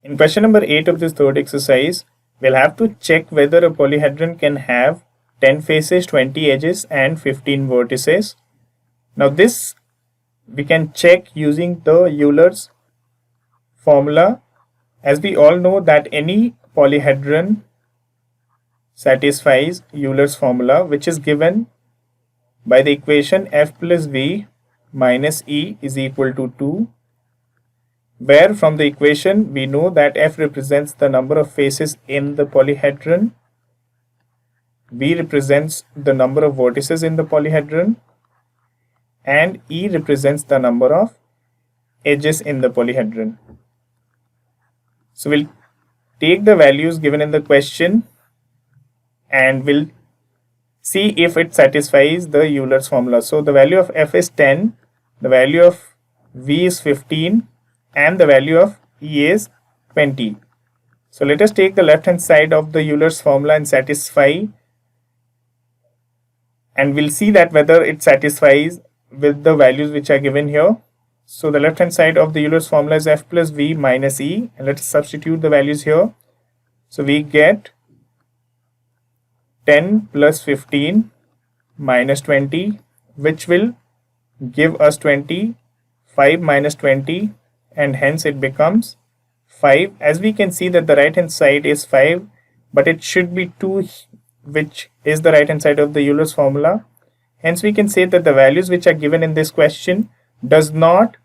In question number 8 of this third exercise, we'll have to check whether a polyhedron can have 10 faces, 20 edges and 15 vertices. Now this we can check using the Euler's formula, as we all know that any polyhedron satisfies Euler's formula, which is given by the equation f plus v minus e is equal to 2, where from the equation we know that f represents the number of faces in the polyhedron, v represents the number of vertices in the polyhedron, and e represents the number of edges in the polyhedron. So we'll take the values given in the question and we'll see if it satisfies the Euler's formula. So the value of f is 10, the value of v is 15, and the value of e is 20. So let us take the left hand side of the Euler's formula and satisfy, and we'll see that whether it satisfies with the values which are given here. So the left hand side of the Euler's formula is f plus v minus e, and let's substitute the values here. So we get 10 plus 15 minus 20, which will give us 20, 5 minus 20, and hence it becomes 5. As we can see that the right hand side is 5, but it should be 2, which is the right hand side of the Euler's formula. Hence we can say that the values which are given in this question does not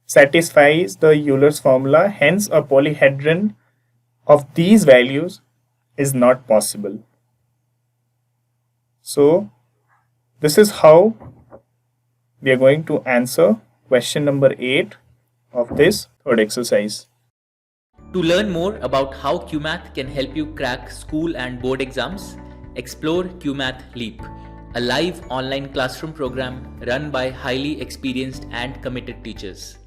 satisfies the Euler's formula. Hence a polyhedron of these values is not possible. So this is how we are going to answer question number 8 of this third exercise. To learn more about how QMath can help you crack school and board exams, explore QMath Leap, a live online classroom program run by highly experienced and committed teachers.